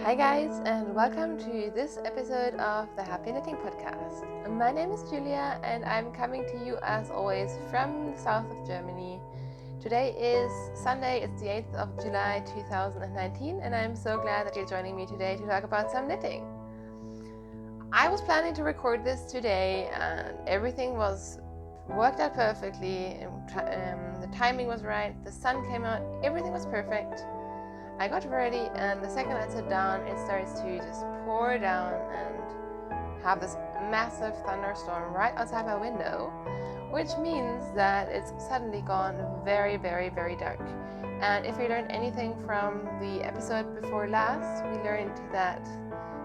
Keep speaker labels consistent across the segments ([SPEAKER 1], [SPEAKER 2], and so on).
[SPEAKER 1] Hi guys, and welcome to this episode of the Happy Knitting Podcast. My name is Julia and I'm coming to you as always from the south of Germany. Today is Sunday, it's the 8th of July 2019, and I'm so glad that you're joining me today to talk about some knitting. I was planning to record this today and everything was worked out perfectly, the timing was right, the sun came out, everything was perfect. I got ready, and the second I sat down, it starts to just pour down and have this massive thunderstorm right outside my window, which means that it's suddenly gone very, very, very dark. And if we learned anything from the episode before last, we learned that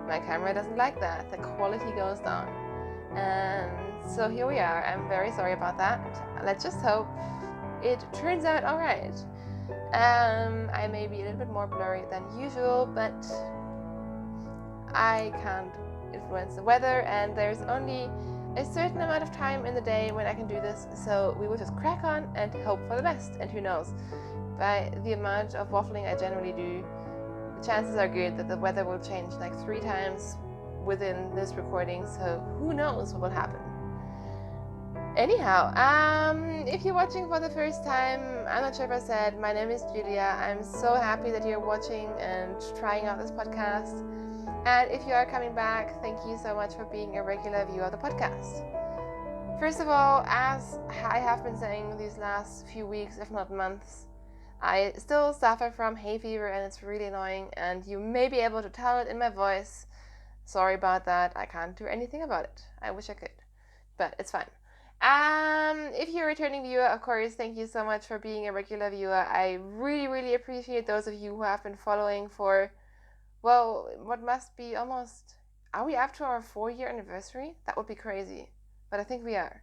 [SPEAKER 1] my camera doesn't like that. The quality goes down. And so here we are. I'm very sorry about that. Let's just hope it turns out alright. I may be a little bit more blurry than usual, but I can't influence the weather, and there's only a certain amount of time in the day when I can do this, so we will just crack on and hope for the best. And who knows, by the amount of waffling I generally do, the chances are good that the weather will change like 3 times within this recording, so who knows what will happen. Anyhow, if you're watching for the first time, I'm not sure if I said, my name is Julia. I'm so happy that you're watching and trying out this podcast. And if you are coming back, thank you so much for being a regular viewer of the podcast. First of all, as I have been saying these last few weeks, if not months, I still suffer from hay fever and it's really annoying, and you may be able to tell it in my voice. Sorry about that. I can't do anything about it. I wish I could, but it's fine. If you're a returning viewer, of course, thank you so much for being a regular viewer. I really, really appreciate those of you who have been following for, well, what must be almost, are we up to our 4-year anniversary? That would be crazy, but I think we are.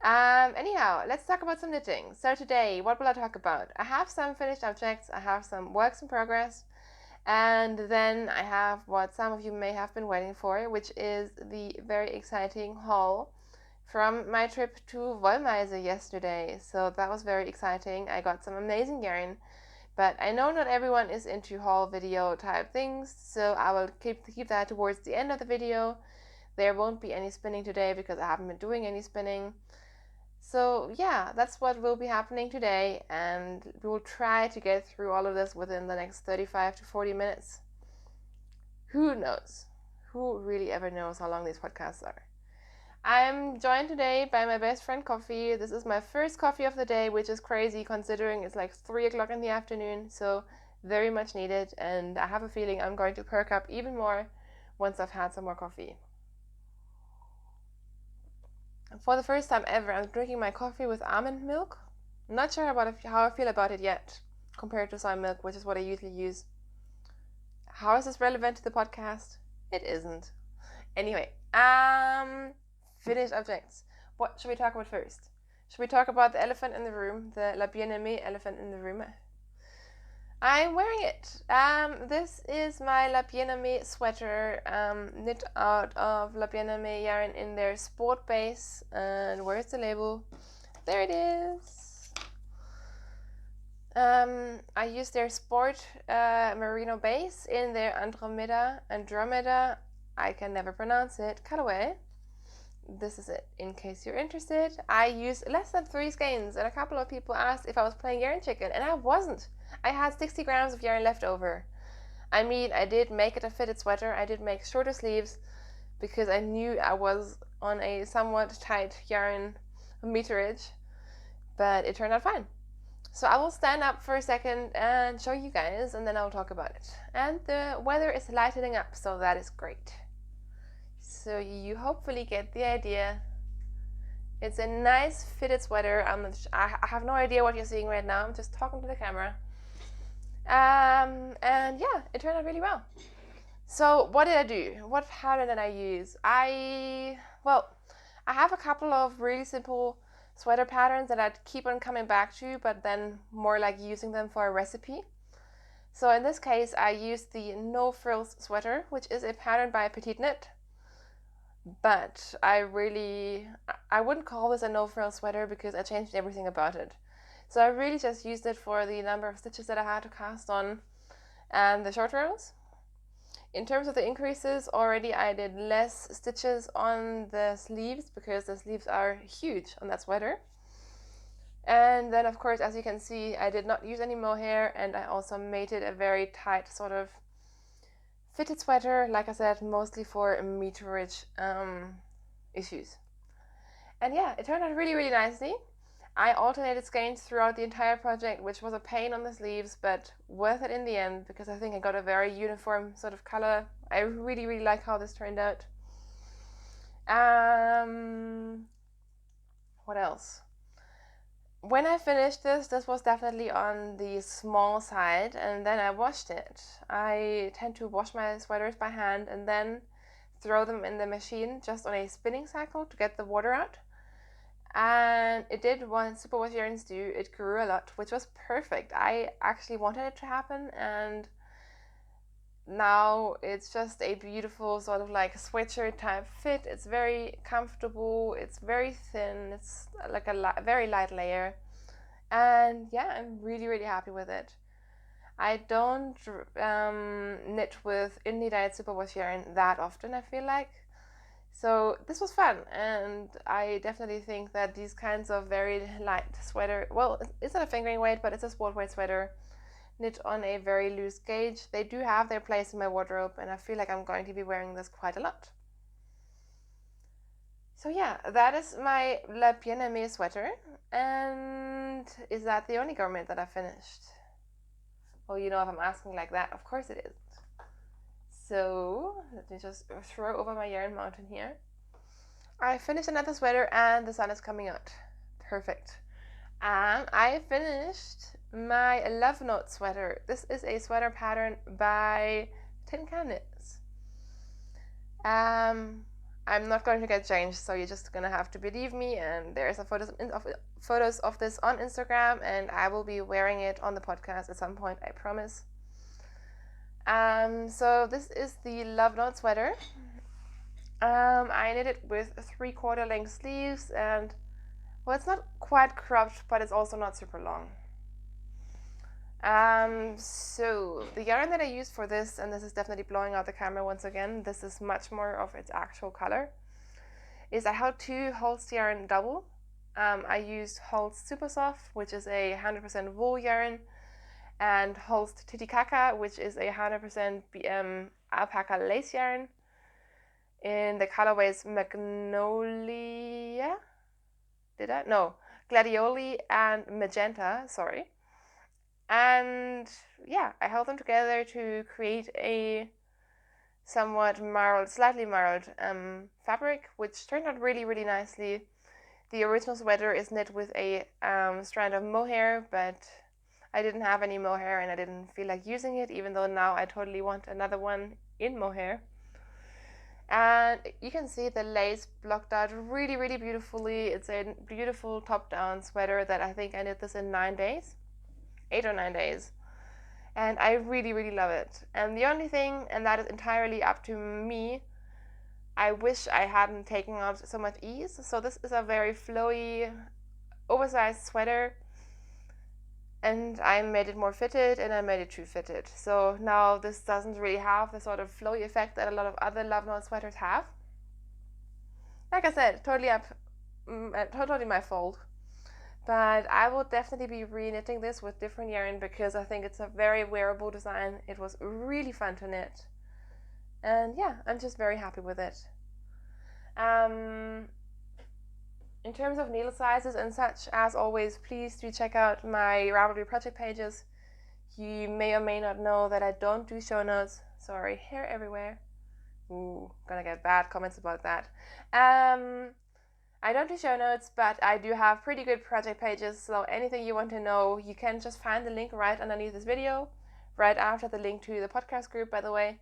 [SPEAKER 1] Anyhow, let's talk about some knitting. So today, what will I talk about? I have some finished objects, I have some works in progress, and then I have what some of you may have been waiting for, which is the very exciting haul from my trip to Wollmeise yesterday. So that was very exciting. I got some amazing yarn, but I know not everyone is into haul video type things, so I will keep that towards the end of the video. There won't be any spinning today because I haven't been doing any spinning. So yeah, that's what will be happening today, and we will try to get through all of this within the next 35 to 40 minutes. Who knows? Who really ever knows how long these podcasts are? I'm joined today by my best friend Coffee. This is my first coffee of the day, which is crazy considering it's like 3 o'clock in the afternoon, so very much needed, and I have a feeling I'm going to perk up even more once I've had some more coffee. For the first time ever, I'm drinking my coffee with almond milk. I'm not sure about how I feel about it yet, compared to soy milk, which is what I usually use. How is this relevant to the podcast? It isn't. Anyway, finished objects. What should we talk about first? Should we talk about the elephant in the room, the La Bien-Aimée elephant in the room? I'm wearing it. This is my La Bien-Aimée sweater, knit out of La Bien-Aimée yarn in their sport base. And where's the label? There it is. I used their sport merino base in their Andromeda, I can never pronounce it, colorway. This is it, in case you're interested. I used less than 3 skeins, and a couple of people asked if I was playing yarn chicken, and I wasn't. I had 60 grams of yarn left over. I mean, I did make it a fitted sweater. I did make shorter sleeves because I knew I was on a somewhat tight yarn meterage, but it turned out fine. So I will stand up for a second and show you guys, and then I'll talk about it. And the weather is lightening up, so that is great. So you hopefully get the idea. It's a nice fitted sweater. I have no idea what you're seeing right now. I'm just talking to the camera. And yeah, it turned out really well. So what did I do? What pattern did I use? I have a couple of really simple sweater patterns that I keep on coming back to, but then more like using them for a recipe. So in this case, I used the No Frills sweater, which is a pattern by Petite Knit. But I wouldn't call this a no-frill sweater because I changed everything about it. So I really just used it for the number of stitches that I had to cast on and the short rows. In terms of the increases, already I did less stitches on the sleeves because the sleeves are huge on that sweater. And then, of course, as you can see, I did not use any mohair, and I also made it a very tight sort of fitted sweater, like I said, mostly for meterage issues. And yeah, it turned out really, really nicely. I alternated skeins throughout the entire project, which was a pain on the sleeves, but worth it in the end because I think I got a very uniform sort of color. I really, really like how this turned out. What else? When I finished this was definitely on the small side, and then I washed it. I tend to wash my sweaters by hand and then throw them in the machine just on a spinning cycle to get the water out. And it did what superwash yarns do. It grew a lot, which was perfect. I actually wanted it to happen, and now it's just a beautiful sort of like sweatshirt type fit. It's very comfortable, it's very thin, it's like a very light layer, and yeah, I'm really, really happy with it. I don't knit with indie dyed superwash yarn that often, I feel like. So this was fun, and I definitely think that these kinds of very light sweater, well, it's not a fingering weight, but it's a sport weight sweater knit on a very loose gauge, they do have their place in my wardrobe, and I feel like I'm going to be wearing this quite a lot. So yeah, that is my La Bien-Aimée sweater. And is that the only garment that I finished? Well, you know, if I'm asking like that, of course it is. So let me just throw over my yarn mountain here. I finished another sweater and the sun is coming out. Perfect. And I finished my Love Note sweater. This is a sweater pattern by Tin Can Knits. I'm not going to get changed, so you're just gonna have to believe me, and there's a photos of this on Instagram, and I will be wearing it on the podcast at some point, I promise. So this is the Love Note sweater. I knit it with 3/4 length sleeves, and well, it's not quite cropped, but it's also not super long. So the yarn that I used for this, and this is definitely blowing out the camera once again, this is much more of its actual color, is I held 2 Holst yarn double. I used Holst Super Soft, which is a 100% wool yarn, and Holst Titicaca, which is a 100% alpaca lace yarn in the colorways Magnolia, Gladioli and Magenta, sorry. And yeah, I held them together to create a somewhat slightly marled fabric, which turned out really, really nicely. The original sweater is knit with a strand of mohair, but I didn't have any mohair and I didn't feel like using it, even though now I totally want another one in mohair. And you can see the lace blocked out really, really beautifully. It's a beautiful top-down sweater that I think I knit this in 9 days. 8 or 9 days, and I really, really love it. And the only thing, and that is entirely up to me, I wish I hadn't taken out so much ease. So this is a very flowy, oversized sweater, and I made it more fitted, and I made it too fitted. So now this doesn't really have the sort of flowy effect that a lot of other Love Note sweaters have. Like I said, totally my fault. But I will definitely be re-knitting this with different yarn because I think it's a very wearable design. It was really fun to knit. And yeah, I'm just very happy with it. In terms of needle sizes and such, as always, please do check out my Ravelry project pages. You may or may not know that I don't do show notes. Sorry, hair everywhere. Ooh, gonna get bad comments about that. I don't do show notes, but I do have pretty good project pages, so anything you want to know, you can just find the link right underneath this video, right after the link to the podcast group, by the way,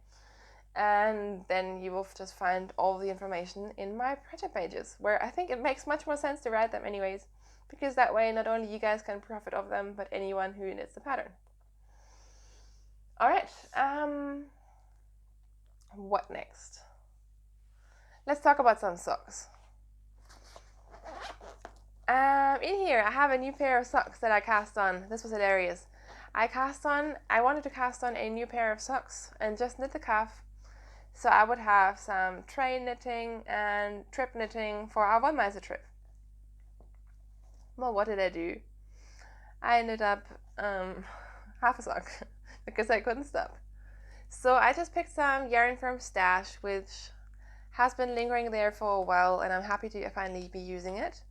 [SPEAKER 1] and then you will just find all the information in my project pages, where I think it makes much more sense to write them anyways, because that way not only you guys can profit off them, but anyone who knits the pattern. Alright, what next? Let's talk about some socks. In here I have a new pair of socks that I cast on. This was hilarious. I wanted to cast on a new pair of socks and just knit the cuff So I would have some train knitting and trip knitting for our Wollmeise trip. Well, what did I do? I ended up half a sock because I couldn't stop. So I just picked some yarn from Stash, which has been lingering there for a while, and I'm happy to finally be using it.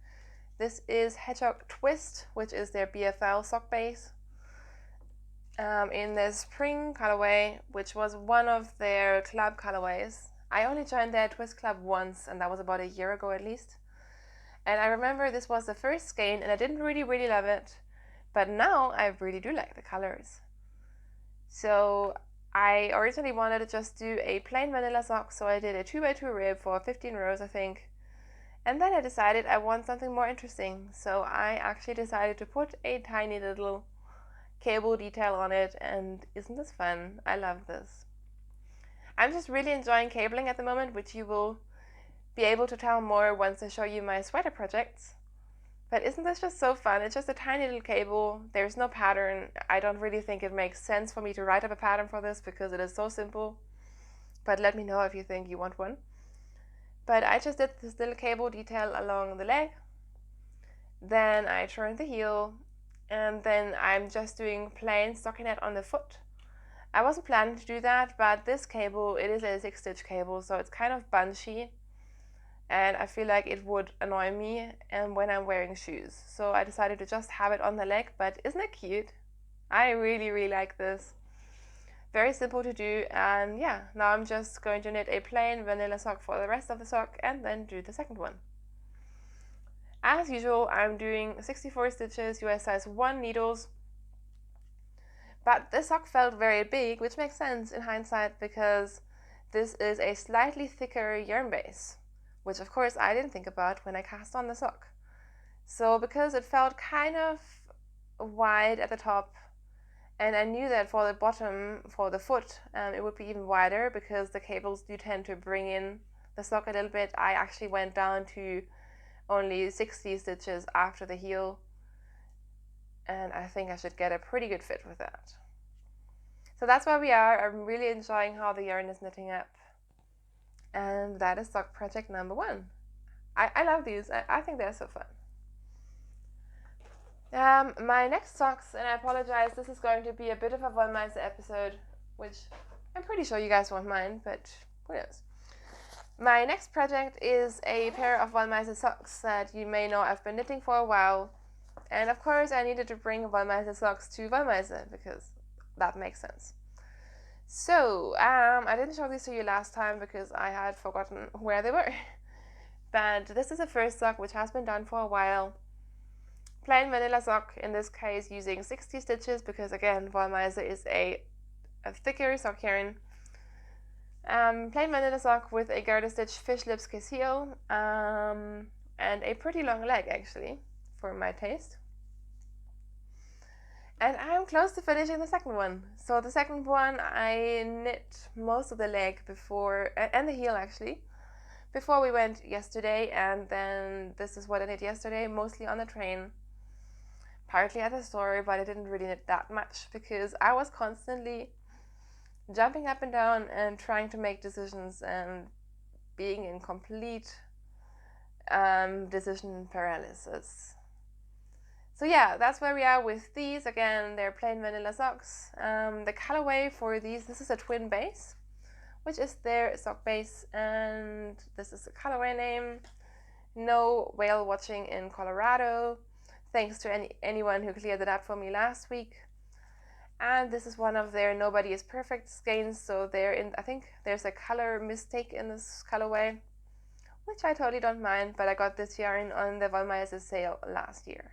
[SPEAKER 1] This is Hedgehog Twist, which is their BFL sock base, in the spring colorway, which was one of their club colorways. I only joined their Twist Club once, and that was about a year ago at least. And I remember this was the first skein, and I didn't really love it, but now I really do like the colors. So I originally wanted to just do a plain vanilla sock, so I did a 2x2 rib for 15 rows, I think. And then I decided I want something more interesting, so I actually decided to put a tiny little cable detail on it, and isn't this fun? I love this. I'm just really enjoying cabling at the moment, which you will be able to tell more once I show you my sweater projects. But isn't this just so fun? It's just a tiny little cable. There's no pattern. I don't really think it makes sense for me to write up a pattern for this because it is so simple. But let me know if you think you want one. But I just did this little cable detail along the leg. Then I turned the heel. And then I'm just doing plain stockinette on the foot. I wasn't planning to do that, but this cable, it is a 6-stitch cable, so it's kind of bunchy. And I feel like it would annoy me and when I'm wearing shoes. So I decided to just have it on the leg, but isn't it cute? I really like this. Very simple to do, and yeah, now I'm just going to knit a plain vanilla sock for the rest of the sock and then do the second one. As usual, I'm doing 64 stitches, US size 1 needles. But this sock felt very big, which makes sense in hindsight because this is a slightly thicker yarn base, which of course I didn't think about when I cast on the sock. So because it felt kind of wide at the top, and I knew that for the bottom, for the foot, it would be even wider because the cables do tend to bring in the sock a little bit, I actually went down to only 60 stitches after the heel, and I think I should get a pretty good fit with that. So that's where we are. I'm really enjoying how the yarn is knitting up. And that is sock project number 1. I love these. I think they're so fun. My next socks, and I apologize, this is going to be a bit of a Wollmeise episode, which I'm pretty sure you guys won't mind, but who knows. My next project is a pair of Wollmeise socks that you may know I've been knitting for a while. And of course I needed to bring Wollmeise socks to Wollmeise because that makes sense. So, I didn't show these to you last time because I had forgotten where they were. But this is a first sock which has been done for a while. Plain vanilla sock, in this case using 60 stitches because again, Wollmeise is a thicker sock yarn. Plain vanilla sock with a garter stitch fish lips kiss heel, and a pretty long leg actually, for my taste. And I'm close to finishing the second one. So the second one I knit most of the leg before, and the heel actually, before we went yesterday, and then this is what I knit yesterday, mostly on the train. Partly at the store, but I didn't really knit that much because I was constantly jumping up and down and trying to make decisions and being in complete decision paralysis. So yeah, that's where we are with these. Again, they're plain vanilla socks. The colorway for these, this is a twin base, which is their sock base, and this is the colorway name. No whale watching in Colorado, thanks to anyone who cleared it up for me last week. And this is one of their Nobody is Perfect skeins, so I think there's a color mistake in this colorway, which I totally don't mind, but I got this yarn on the Wollmeise sale last year.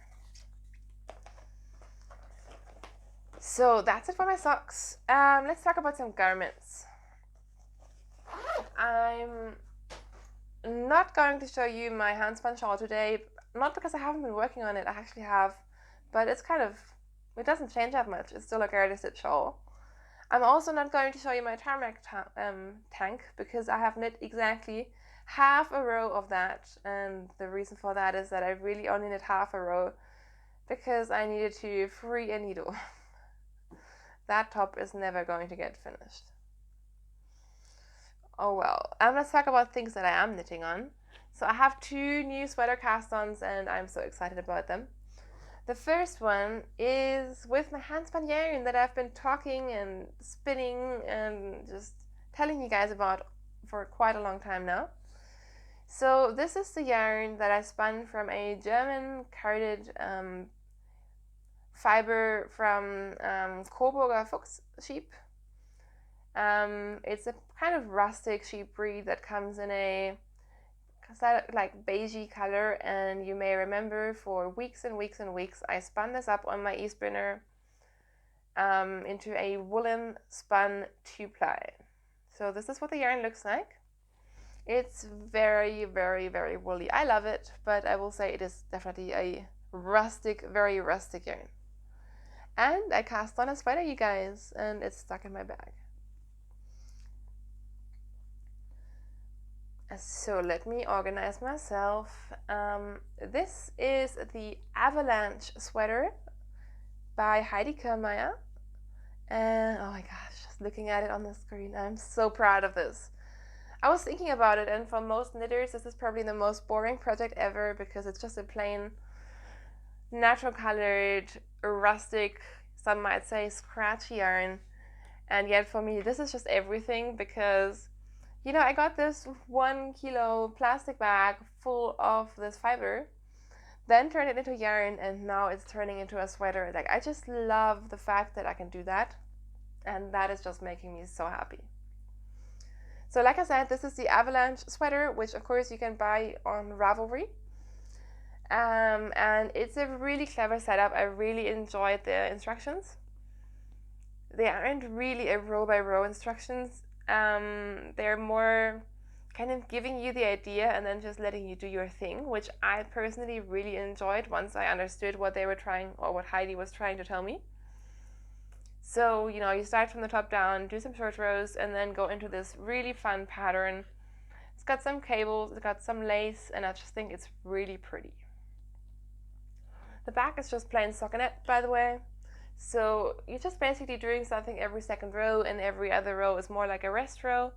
[SPEAKER 1] So that's it for my socks. Let's talk about some garments. I'm not going to show you my handspun shawl today, not because I haven't been working on it, I actually have, but it doesn't change that much. It's still a garter stitch shawl. I'm also not going to show you my tarmac tank because I have knit exactly half a row of that, and the reason for that is that I really only knit half a row because I needed to free a needle. That top is never going to get finished. Oh well, let's talk about things that I am knitting on. So I have 2 new sweater cast-ons and I'm so excited about them. The first one is with my handspun yarn that I've been talking and spinning and just telling you guys about for quite a long time now. So this is the yarn that I spun from a German carded fiber from Coburger Fuchs sheep. It's a kind of rustic sheep breed that comes in a like beigey color, and you may remember for weeks and weeks and weeks I spun this up on my e-spinner into a woolen spun 2-ply. So this is what the yarn looks like. It's very, very, very woolly. I love it, but I will say it is definitely a rustic, very rustic yarn. And I cast on a sweater, you guys, and it's stuck in my bag. So let me organize myself. This is the Avalanche sweater by Heidi Kirrmaier. And oh my gosh, just looking at it on the screen, I'm so proud of this. I was thinking about it, and for most knitters, this is probably the most boring project ever because it's just a plain, natural colored, rustic, some might say scratchy yarn. And yet for me, this is just everything because, you know, I got this 1 kilo plastic bag full of this fiber, then turned it into yarn, and now it's turning into a sweater. Like, I just love the fact that I can do that, and that is just making me so happy. So like I said, this is the Avalanche sweater, which of course you can buy on Ravelry. And it's a really clever setup. I really enjoyed the instructions. They aren't really a row by row instructions. They're more kind of giving you the idea and then just letting you do your thing, which I personally really enjoyed once I understood what they were trying, or what Heidi was trying to tell me. So, you know, you start from the top down, do some short rows, and then go into this really fun pattern. It's got some cables, it's got some lace, and I just think it's really pretty. The back is just plain stockinette, by the way. So you're just basically doing something every second row, and every other row is more like a rest row.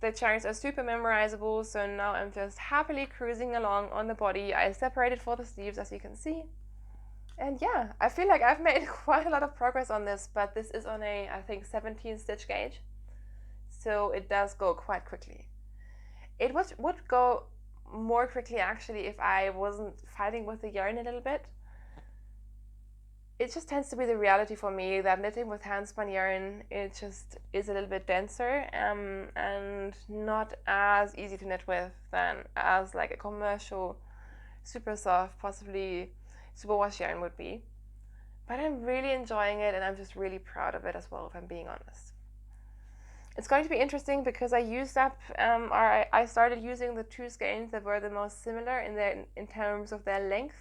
[SPEAKER 1] The charts are super memorizable, so now I'm just happily cruising along on the body. I separated for the sleeves, as you can see. And yeah, I feel like I've made quite a lot of progress on this, but this is on a, I think, 17 stitch gauge. So it does go quite quickly. It would go more quickly actually if I wasn't fighting with the yarn a little bit. It just tends to be the reality for me that knitting with handspun yarn, it just is a little bit denser and not as easy to knit with than as like a commercial, super soft, possibly superwash yarn would be. But I'm really enjoying it, and I'm just really proud of it as well, if I'm being honest. It's going to be interesting because I used up, or I started using the 2 skeins that were the most similar in terms of their length.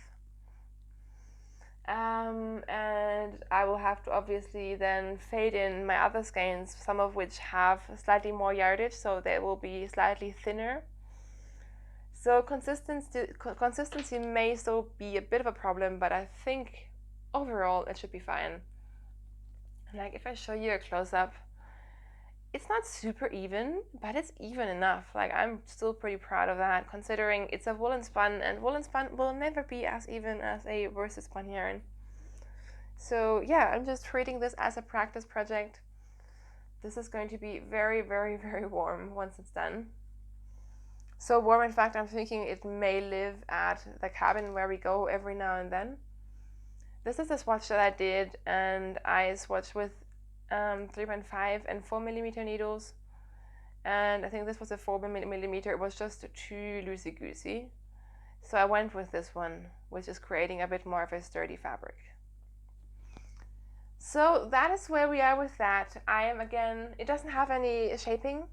[SPEAKER 1] And I will have to obviously then fade in my other skeins, some of which have slightly more yardage, so they will be slightly thinner. So consistency may still be a bit of a problem, but I think overall it should be fine. Like, if I show you a close-up, it's not super even, but it's even enough. Like, I'm still pretty proud of that, considering it's a woolen spun, and woolen spun will never be as even as a worsted spun yarn. So yeah, I'm just treating this as a practice project. This is going to be very, very, very warm once it's done. So warm, in fact, I'm thinking it may live at the cabin where we go every now and then. This is a swatch that I did, and I swatched with 3.5 and 4mm needles, and I think this was a 4mm. It was just too loosey-goosey, so I went with this one, which is creating a bit more of a sturdy fabric. So that is where we are with that. I am, again, it doesn't have any shaping,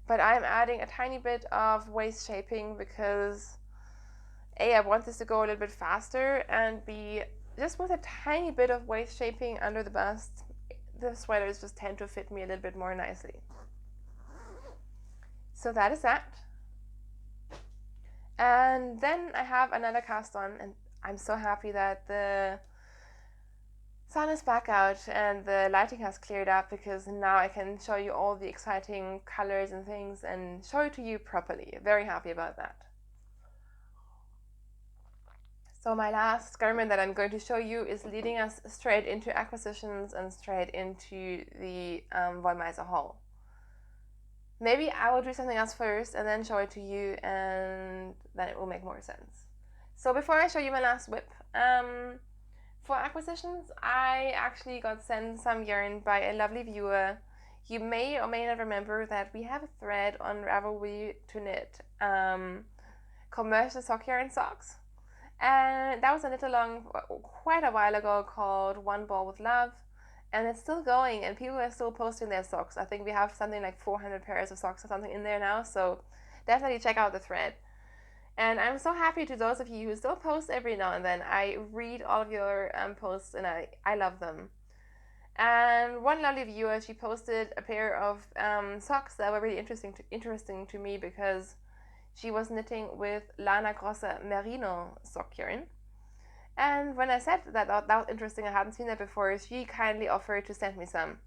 [SPEAKER 1] but I'm adding a tiny bit of waist shaping because A, I want this to go a little bit faster, and B, just with a tiny bit of waist shaping under the bust, the sweaters just tend to fit me a little bit more nicely. So that is that. And then I have another cast on, and I'm so happy that the sun is back out and the lighting has cleared up, because now I can show you all the exciting colors and things and show it to you properly. Very happy about that. So my last garment that I'm going to show you is leading us straight into acquisitions and straight into the Wollmeise haul. Maybe I will do something else first and then show it to you, and then it will make more sense. So before I show you my last whip, for acquisitions, I actually got sent some yarn by a lovely viewer. You may or may not remember that we have a thread on Ravelry to knit commercial sock yarn socks. And that was a knit along quite a while ago called One Ball with Love. And it's still going, and people are still posting their socks. I think we have something like 400 pairs of socks or something in there now, so definitely check out the thread. And I'm so happy to those of you who still post every now and then. I read all of your posts, and I love them. And one lovely viewer, she posted a pair of socks that were really interesting to me, because she was knitting with Lana Grosse Merino sock yarn. And when I said that was interesting, I hadn't seen that before, she kindly offered to send me some.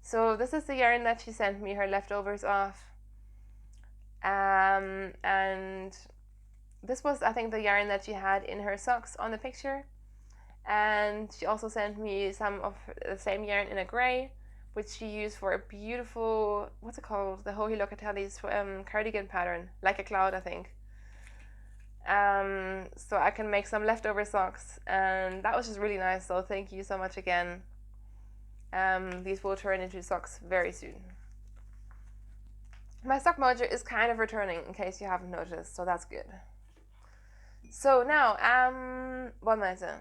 [SPEAKER 1] So this is the yarn that she sent me, her leftovers of. And this was, I think, the yarn that she had in her socks on the picture. And she also sent me some of the same yarn in a grey, which she used for a beautiful, what's it called? The Hohi Locatelli's cardigan pattern, like a cloud, I think. So I can make some leftover socks, and that was just really nice. So thank you so much again. These will turn into socks very soon. My sock mojo is kind of returning, in case you haven't noticed, so that's good. So now, Wollmeise.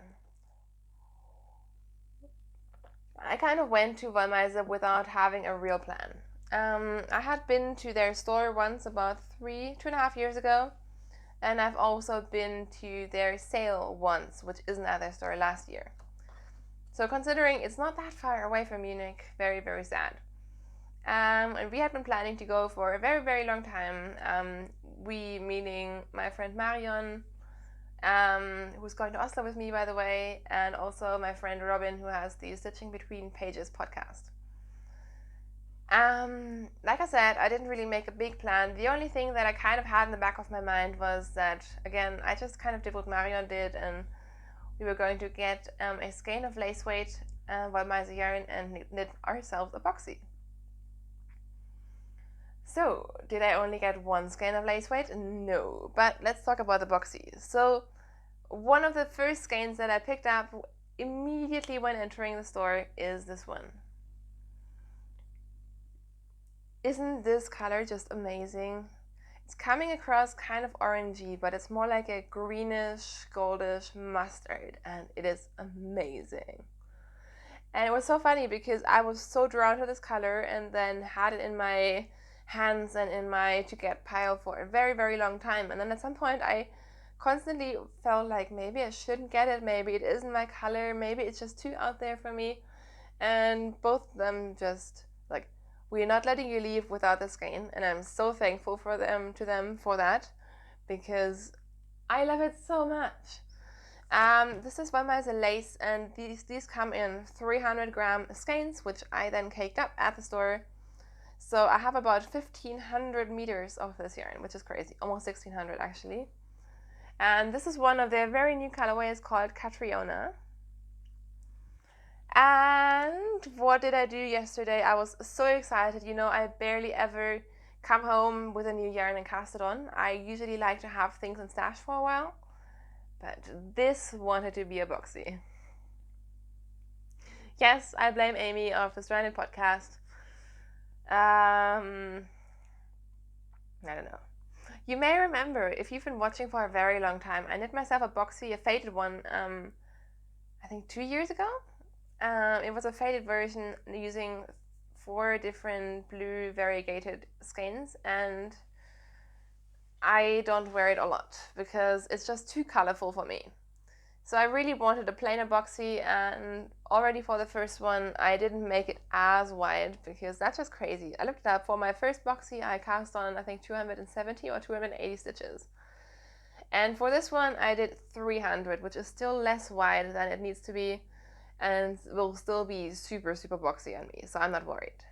[SPEAKER 1] I kind of went to Wollmeise without having a real plan. I had been to their store once about 2.5 years ago, and I've also been to their sale once, which isn't at their store, last year. So considering it's not that far away from Munich, very, very sad. And we had been planning to go for a very, very long time. We, meaning my friend Marion, who's going to Oslo with me, by the way, and also my friend Robin, who has the Stitching Between Pages podcast. Like I said, I didn't really make a big plan. The only thing that I kind of had in the back of my mind was that, again, I just kind of did what Marion did, and we were going to get a skein of lace weight, Wollmeise yarn, and knit ourselves a boxy. So, did I only get one skein of lace weight? No, but let's talk about the boxy. So, one of the first skeins that I picked up immediately when entering the store is this one. Isn't this color just amazing? It's coming across kind of orangey, but it's more like a greenish, goldish mustard, and it is amazing. And it was so funny because I was so drawn to this color and then had it in my hands and in my to get pile for a very, very long time. And then at some point I constantly felt like maybe I shouldn't get it, maybe it isn't my color, maybe it's just too out there for me. And both of them just like, we're not letting you leave without the skein, and I'm so thankful to them for that, because I love it so much. This is Wollmeise lace, and these come in 300 gram skeins, which I then caked up at the store. So I have about 1,500 meters of this yarn, which is crazy, almost 1,600 actually. And this is one of their very new colorways called Catriona. And what did I do yesterday? I was so excited. You know, I barely ever come home with a new yarn and cast it on. I usually like to have things in stash for a while, but this wanted to be a boxy. Yes, I blame Amy of the Stranded podcast. I don't know. You may remember, if you've been watching for a very long time, I knit myself a boxy, a faded one, I think 2 years ago. It was a faded version using 4 different blue variegated skeins, and I don't wear it a lot because it's just too colorful for me. So I really wanted a plainer boxy, and already for the first one I didn't make it as wide because that's just crazy. I looked it up. For my first boxy I cast on I think 270 or 280 stitches. And for this one I did 300, which is still less wide than it needs to be. and will still be super, super boxy on me, so I'm not worried.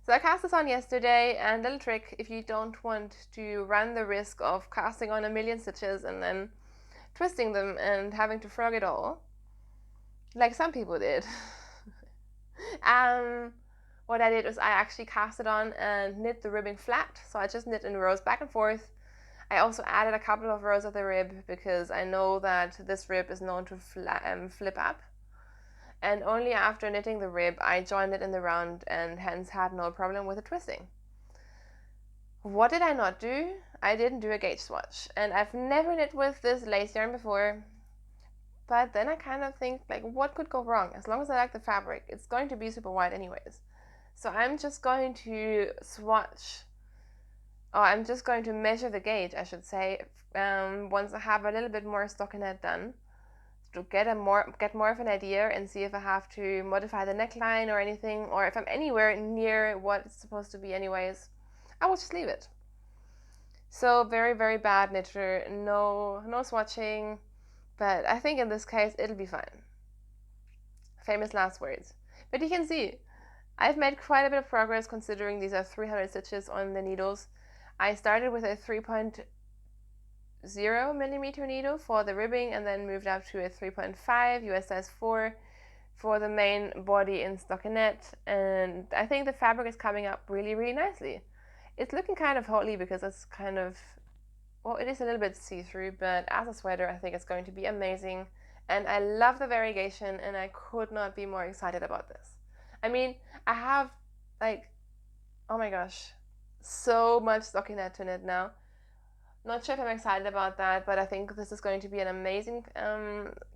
[SPEAKER 1] So I cast this on yesterday, and little trick, if you don't want to run the risk of casting on a million stitches and then twisting them and having to frog it all, like some people did, what I did was I actually cast it on and knit the ribbing flat, so I just knit in rows back and forth. I also added a couple of rows of the rib because I know that this rib is known to flip up. And only after knitting the rib, I joined it in the round and hence had no problem with the twisting. What did I not do? I didn't do a gauge swatch. And I've never knit with this lace yarn before. But then I kind of think, like, what could go wrong? As long as I like the fabric, it's going to be super wide anyways. So I'm just going to swatch, or I'm just going to measure the gauge, I should say, once I have a little bit more stockinette done, to get more of an idea and see if I have to modify the neckline or anything, or if I'm anywhere near what it's supposed to be anyways, I will just leave it. So very, very bad knitter, no swatching, but I think in this case it'll be fine. Famous last words. But you can see, I've made quite a bit of progress considering these are 300 stitches on the needles. I started with a 3.0 millimeter needle for the ribbing and then moved up to a 3.5 US size 4 for the main body in stockinette, and I think the fabric is coming up really, really nicely. It's looking kind of hotly because it's kind of, well, it is a little bit see-through, but as a sweater I think it's going to be amazing, and I love the variegation and I could not be more excited about this. I mean, I have, like, oh my gosh, so much stockinette to knit now. Not sure if I'm excited about that, but I think this is going to be an amazing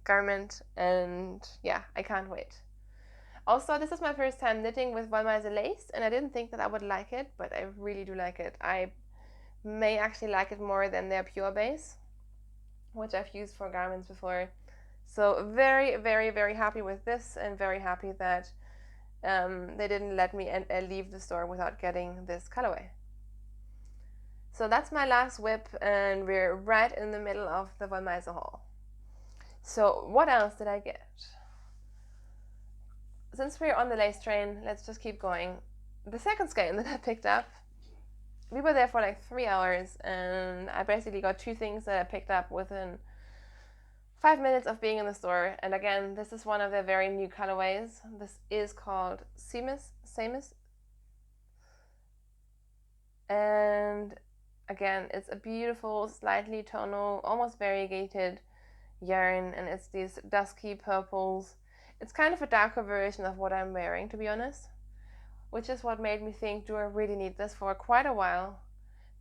[SPEAKER 1] garment, and yeah, I can't wait. Also, this is my first time knitting with Wollmeise lace, and I didn't think that I would like it, but I really do like it. I may actually like it more than their pure base, which I've used for garments before. So very, very, very happy with this, and very happy that they didn't let me leave the store without getting this colorway. So that's my last whip, and we're right in the middle of the Wollmeise haul. So what else did I get? Since we're on the lace train, let's just keep going. The second skein that I picked up, we were there for like 3 hours, and I basically got 2 things that I picked up within 5 minutes of being in the store. And again, this is one of their very new colorways. This is called Samus. And again, it's a beautiful, slightly tonal, almost variegated yarn, and it's these dusky purples. It's kind of a darker version of what I'm wearing, to be honest, which is what made me think, do I really need this, for quite a while.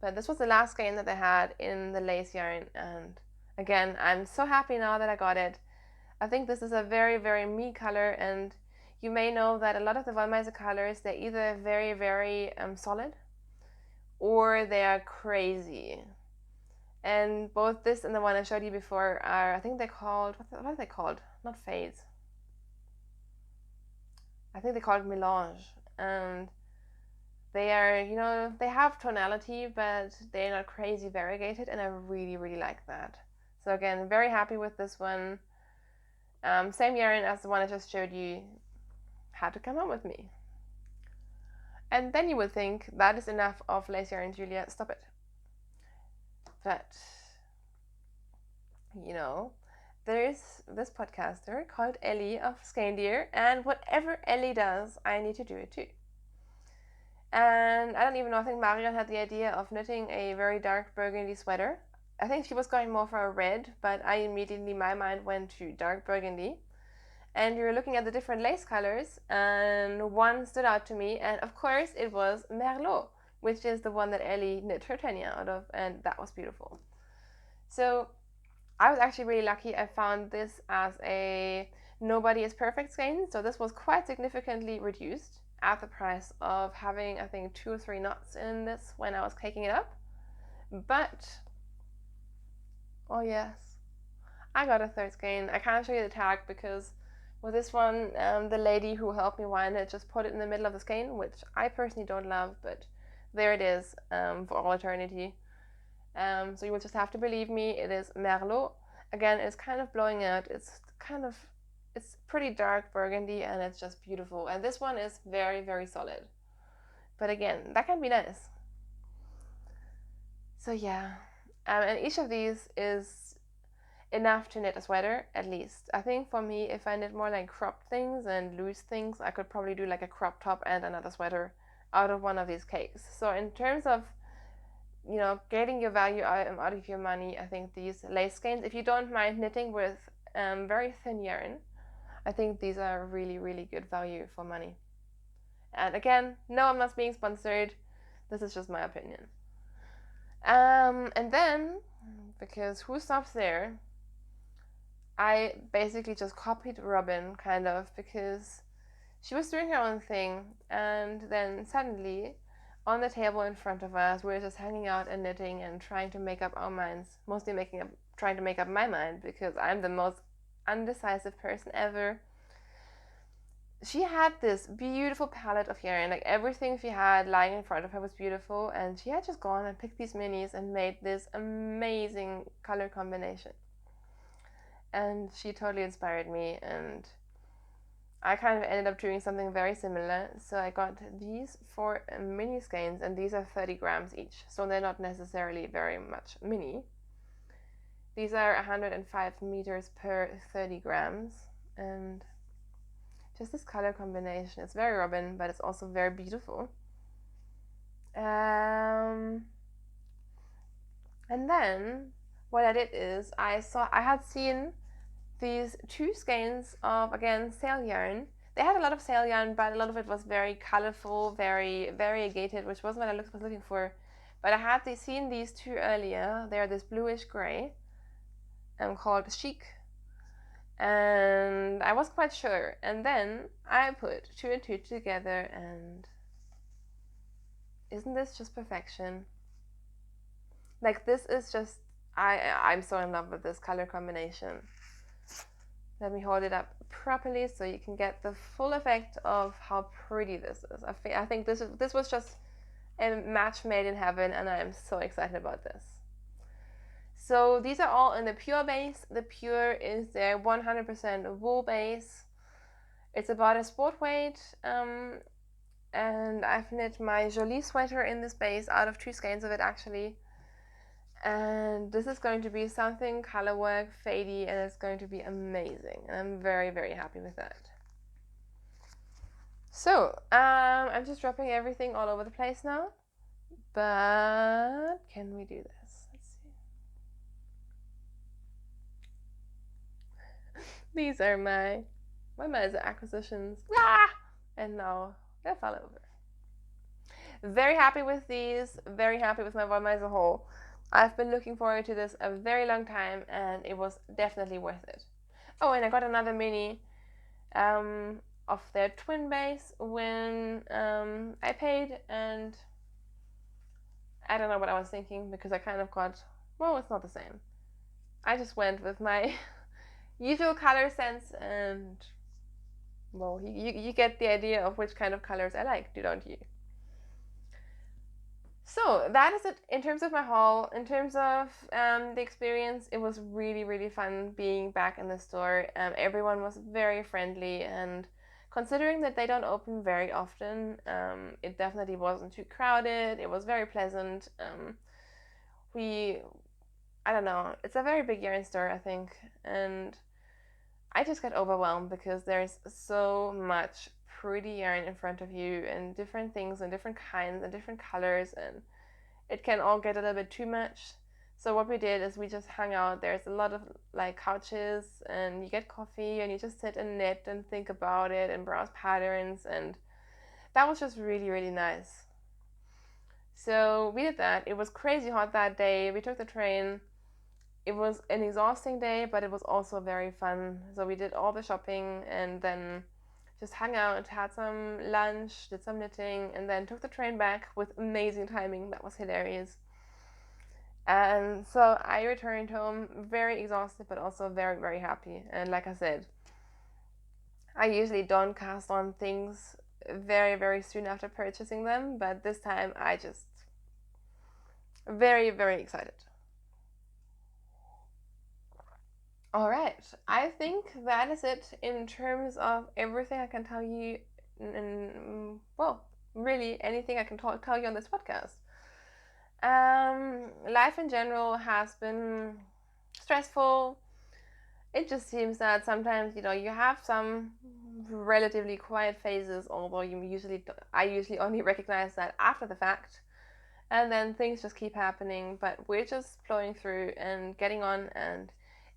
[SPEAKER 1] But this was the last skein that I had in the lace yarn, and again, I'm so happy now that I got it. I think this is a very, very me color, and you may know that a lot of the Wollmeise colors, they're either very, very solid, or they are crazy. And both this and the one I showed you before are, I think they're called, what are they called? Not fades. I think they're called melange. And they are, you know, they have tonality, but they're not crazy variegated, and I really, really like that. So again, very happy with this one. Same yarn as the one I just showed you, had to come up with me. And then you would think, that is enough of lace yarn, Julia, stop it. But, you know, there's this podcaster called Ellie of Skandir, and whatever Ellie does, I need to do it too. And I don't even know, I think Marion had the idea of knitting a very dark burgundy sweater. I think she was going more for a red, but my mind went to dark burgundy. And we were looking at the different lace colors, and one stood out to me, and of course it was Merlot, which is the one that Ellie knit her Tanya out of, and that was beautiful. So I was actually really lucky. I found this as a Nobody is Perfect skein, so this was quite significantly reduced at the price of having, I think, 2 or 3 knots in this when I was caking it up. But, oh yes, I got a third skein. I can't show you the tag because with this one, the lady who helped me wind it just put it in the middle of the skein, which I personally don't love, but there it is for all eternity. So you will just have to believe me, it is Merlot. Again, it's kind of blowing out. It's kind of it's pretty dark burgundy and it's just beautiful. And this one is very, very solid. But again, that can be nice. So yeah, and each of these is enough to knit a sweater, at least. I think for me, if I knit more like cropped things and loose things, I could probably do like a crop top and another sweater out of one of these cakes. So in terms of, you know, getting your value out of your money, I think these lace skeins, if you don't mind knitting with very thin yarn, I think these are really, really good value for money. And again, no, I'm not being sponsored. This is just my opinion. And then, because who stops there, I basically just copied Robin, kind of, because she was doing her own thing, and then suddenly, on the table in front of us, we were just hanging out and knitting and trying to make up our minds. Mostly trying to make up my mind, because I'm the most undecisive person ever. She had this beautiful palette of yarn, like everything she had lying in front of her was beautiful, and she had just gone and picked these minis and made this amazing color combination. And she totally inspired me, and I kind of ended up doing something very similar. So I got these 4 mini skeins, and these are 30 grams each, so they're not necessarily very much mini. These are 105 meters per 30 grams, and just this color combination. It's very Robin, but it's also very beautiful. And then what I did is I had seen these 2 skeins of, again, sail yarn. They had a lot of sail yarn, but a lot of it was very colorful, very variegated, which wasn't what I was looking for. But I had seen these 2 earlier. They're this bluish gray, called Chic. And I wasn't quite sure. And then I put 2 and 2 together, and isn't this just perfection? Like, this is just, I'm so in love with this color combination. Let me hold it up properly so you can get the full effect of how pretty this is. I think this was just a match made in heaven, and I am so excited about this. So these are all in the Pure base. The Pure is their 100% wool base. It's about a sport weight, and I've knit my Jolie sweater in this base out of 2 skeins of it, actually. And this is going to be something colorwork, fadey, and it's going to be amazing. And I'm very, very happy with that. So, I'm just dropping everything all over the place now. But can we do this? Let's see. These are my acquisitions. Ah! And now they fell over. Very happy with these. Very happy with my Wollmeise haul. I've been looking forward to this a very long time, and it was definitely worth it. Oh, and I got another mini of their twin base when I paid, and I don't know what I was thinking, because I kind of got, well, it's not the same. I just went with my usual color sense, and well, you get the idea of which kind of colors I like, don't you? So that is it in terms of my haul. In terms of the experience, it was really, really fun being back in the store. Everyone was very friendly, and considering that they don't open very often, it definitely wasn't too crowded. It was very pleasant. I don't know, it's a very big yarn store, I think, and I just got overwhelmed because there's so much pretty yarn in front of you, and different things and different kinds and different colors, and it can all get a little bit too much. So what we did is we just hung out. There's a lot of like couches, and you get coffee, and you just sit and knit and think about it and browse patterns, and that was just really, really nice. So we did that. It was crazy hot that day. We took the train. It was an exhausting day, but it was also very fun. So we did all the shopping, and then just hung out, had some lunch, did some knitting, and then took the train back with amazing timing. That was hilarious. And so I returned home very exhausted, but also very, very happy. And like I said, I usually don't cast on things very, very soon after purchasing them, but this time I just very, very excited. All right, I think that is it in terms of everything I can tell you, and well, really anything I can tell you on this podcast. Life in general has been stressful. It just seems that sometimes, you have some relatively quiet phases, although I usually only recognize that after the fact. And then things just keep happening, but we're just flowing through and getting on, and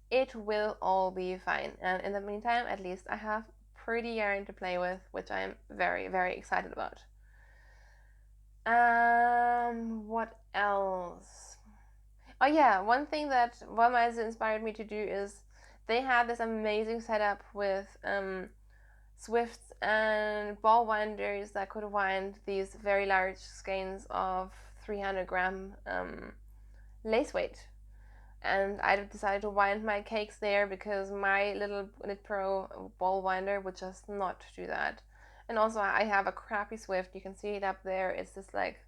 [SPEAKER 1] it will all be fine. And in the meantime, at least I have pretty yarn to play with, which I'm very, very excited about. What else? Oh yeah, one thing that Wollmeise inspired me to do is they had this amazing setup with swifts and ball winders that could wind these very large skeins of 300-gram lace weight. And I decided to wind my cakes there because my little Knit Pro ball winder would just not do that. And also I have a crappy swift, you can see it up there, it's this like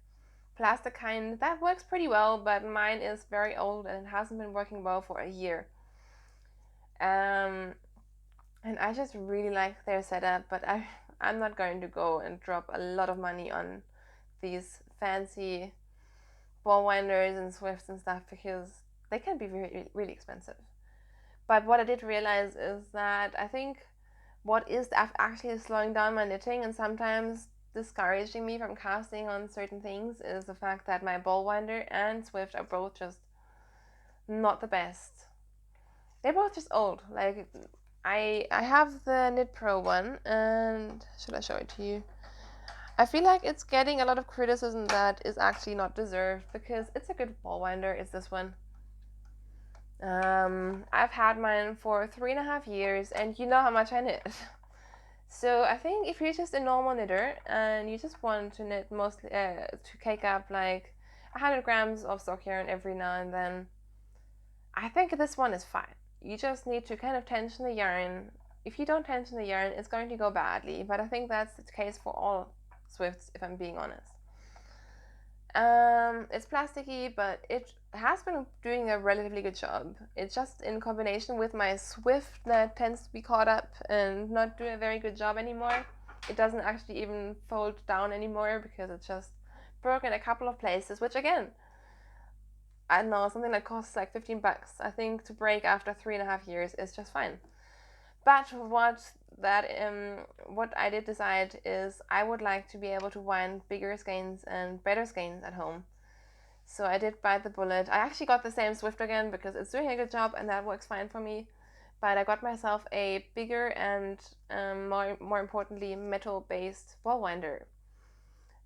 [SPEAKER 1] plastic kind that works pretty well, but mine is very old and it hasn't been working well for a year. And I just really like their setup, but I'm not going to go and drop a lot of money on these fancy ball winders and swifts and stuff because they can be really, really expensive. But what I did realize is that I think what is actually slowing down my knitting and sometimes discouraging me from casting on certain things is the fact that my ball winder and swift are both just not the best. They're both just old. Like I have the Knit Pro one, and should I show it to you? I feel like it's getting a lot of criticism that is actually not deserved because it's a good ball winder. It's this one. I've had mine for 3.5 years, and you know how much I knit. So I think if you're just a normal knitter and you just want to knit mostly to cake up like 100 grams of stock yarn every now and then, I think this one is fine. You just need to kind of tension the yarn. If you don't tension the yarn, it's going to go badly, but I think that's the case for all swifts, if I'm being honest. It's plasticky, but it has been doing a relatively good job. It's just in combination with my swift that tends to be caught up and not do a very good job anymore. It doesn't actually even fold down anymore because it's just broken a couple of places, which again, I don't know, something that costs like $15. I think to break after 3.5 years is just fine. But what I did decide is I would like to be able to wind bigger skeins and better skeins at home. So I did bite the bullet. I actually got the same swift again because it's doing a good job and that works fine for me. But I got myself a bigger and more importantly metal-based ball winder.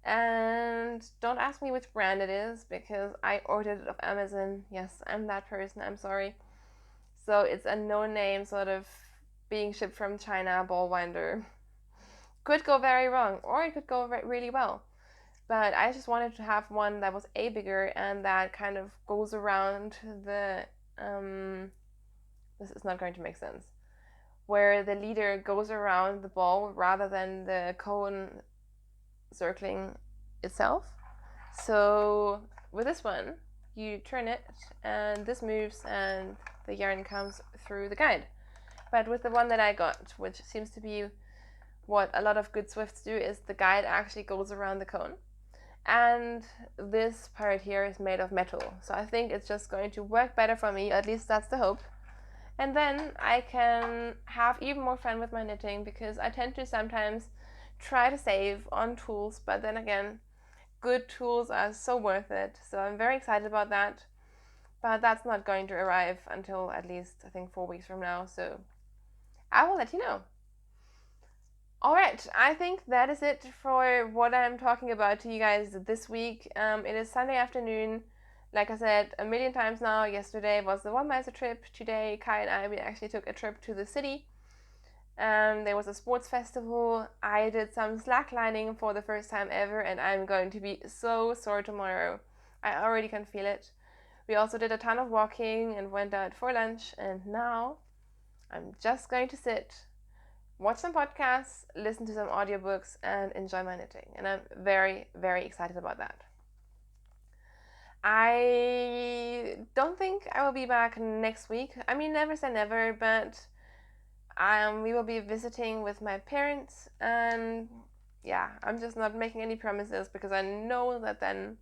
[SPEAKER 1] And don't ask me which brand it is because I ordered it off Amazon. Yes, I'm that person, I'm sorry. So it's a no-name sort of being shipped from China ball winder. Could go very wrong or it could go really well. But I just wanted to have one that was a bigger and that kind of goes around the this is not going to make sense. Where the leader goes around the ball rather than the cone circling itself. So with this one, you turn it and this moves and the yarn comes through the guide. But with the one that I got, which seems to be what a lot of good swifts do, is the guide actually goes around the cone. And this part here is made of metal. So I think it's just going to work better for me, at least that's the hope. And then I can have even more fun with my knitting because I tend to sometimes try to save on tools, but then again, good tools are so worth it. So I'm very excited about that. But that's not going to arrive until at least, I think, 4 weeks from now. So I will let you know. Alright, I think that is it for what I'm talking about to you guys this week. It is Sunday afternoon. Like I said a million times now, yesterday was the Wollmeise trip. Today, Kai and I, we actually took a trip to the city. There was a sports festival. I did some slacklining for the first time ever, and I'm going to be so sore tomorrow. I already can feel it. We also did a ton of walking and went out for lunch, and now I'm just going to sit, watch some podcasts, listen to some audiobooks, and enjoy my knitting. And I'm very, very excited about that. I don't think I will be back next week. I mean, never say never, but we will be visiting with my parents, and yeah, I'm just not making any promises because I know that then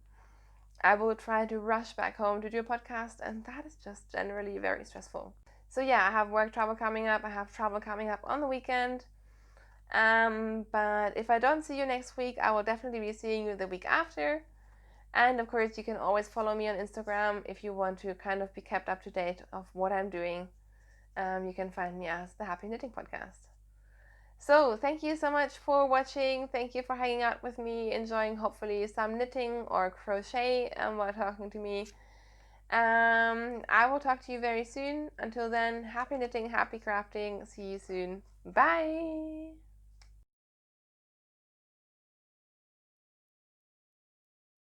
[SPEAKER 1] I will try to rush back home to do a podcast, and that is just generally very stressful. So yeah, I have work travel coming up. I have travel coming up on the weekend. But if I don't see you next week, I will definitely be seeing you the week after. And of course, you can always follow me on Instagram if you want to kind of be kept up to date of what I'm doing. You can find me as the Happy Knitting Podcast. So thank you so much for watching. Thank you for hanging out with me, enjoying hopefully some knitting or crochet while talking to me. I will talk to you very soon. Until then, happy knitting, happy crafting. See you soon. Bye.